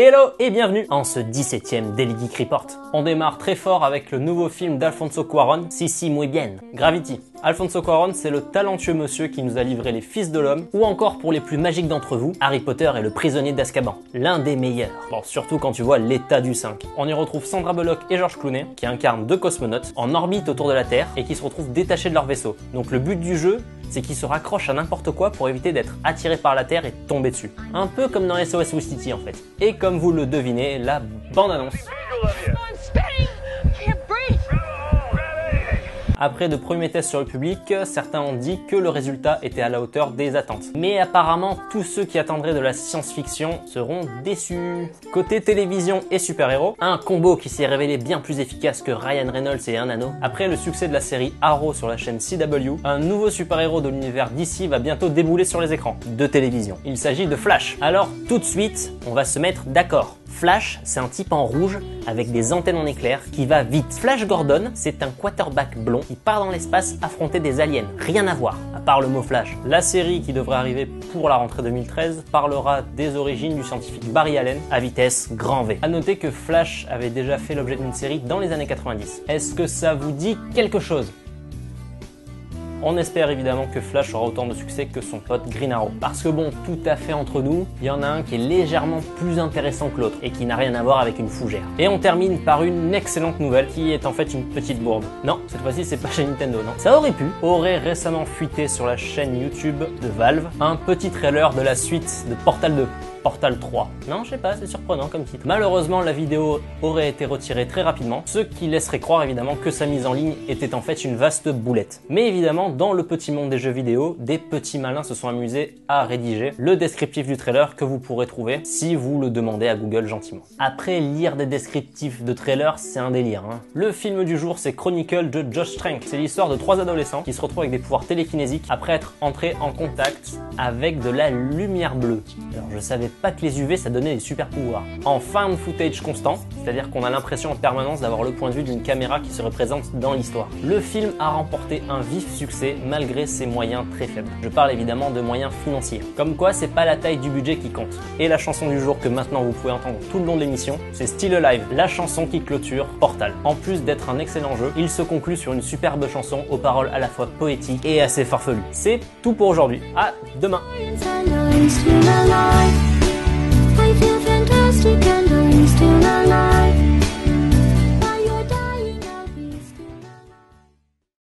Hello et bienvenue en ce 17e Daily Geek Report. On démarre très fort avec le nouveau film d'Alfonso Cuarón, Si muy bien, Gravity. Alfonso Cuarón, c'est le talentueux monsieur qui nous a livré Les Fils de l'Homme, ou encore pour les plus magiques d'entre vous, Harry Potter et le prisonnier d'Azkaban. L'un des meilleurs. Bon, surtout quand tu vois l'état du 5. On y retrouve Sandra Bullock et George Clooney, qui incarnent deux cosmonautes en orbite autour de la Terre et qui se retrouvent détachés de leur vaisseau. Donc le but du jeu, c'est qu'ils se raccrochent à n'importe quoi pour éviter d'être attirés par la Terre et de tomber dessus. Un peu comme dans SOS City en fait. Et comme vous le devinez, la bande-annonce. Après de premiers tests sur le public, certains ont dit que le résultat était à la hauteur des attentes. Mais apparemment, tous ceux qui attendraient de la science-fiction seront déçus. Côté télévision et super-héros, un combo qui s'est révélé bien plus efficace que Ryan Reynolds et un anneau. Après le succès de la série Arrow sur la chaîne CW, un nouveau super-héros de l'univers DC va bientôt débouler sur les écrans de télévision. Il s'agit de Flash. Alors tout de suite, on va se mettre d'accord. Flash, c'est un type en rouge avec des antennes en éclair qui va vite. Flash Gordon, c'est un quarterback blond qui part dans l'espace affronter des aliens. Rien à voir, à part le mot Flash. La série qui devrait arriver pour la rentrée 2013 parlera des origines du scientifique Barry Allen à vitesse grand V. A noter que Flash avait déjà fait l'objet d'une série dans les années 90. Est-ce que ça vous dit quelque chose ? On espère évidemment que Flash aura autant de succès que son pote Green Arrow. Parce que bon, tout à fait entre nous, il y en a un qui est légèrement plus intéressant que l'autre et qui n'a rien à voir avec une fougère. Et on termine par une excellente nouvelle qui est en fait une petite bourde. Non, cette fois-ci c'est pas chez Nintendo, non. Ça aurait récemment fuité sur la chaîne YouTube de Valve un petit trailer de la suite de Portal 2. Portal 3. Non, je sais pas, c'est surprenant comme titre. Malheureusement, la vidéo aurait été retirée très rapidement, ce qui laisserait croire évidemment que sa mise en ligne était en fait une vaste boulette. Mais évidemment, dans le petit monde des jeux vidéo, des petits malins se sont amusés à rédiger le descriptif du trailer que vous pourrez trouver si vous le demandez à Google gentiment. Après, lire des descriptifs de trailers, c'est un délire. Le film du jour, c'est Chronicle de Josh Trank. C'est l'histoire de trois adolescents qui se retrouvent avec des pouvoirs télékinésiques après être entrés en contact avec de la lumière bleue. Alors, je savais pas que les UV ça donnait des super pouvoirs. En found footage constant, c'est-à-dire qu'on a l'impression en permanence d'avoir le point de vue d'une caméra qui se représente dans l'histoire. Le film a remporté un vif succès malgré ses moyens très faibles. Je parle évidemment de moyens financiers. Comme quoi, c'est pas la taille du budget qui compte. Et la chanson du jour que maintenant vous pouvez entendre tout le long de l'émission, c'est Still Alive, la chanson qui clôture Portal. En plus d'être un excellent jeu, il se conclut sur une superbe chanson aux paroles à la fois poétiques et assez farfelues. C'est tout pour aujourd'hui. À demain. I feel fantastic and I'm still alive.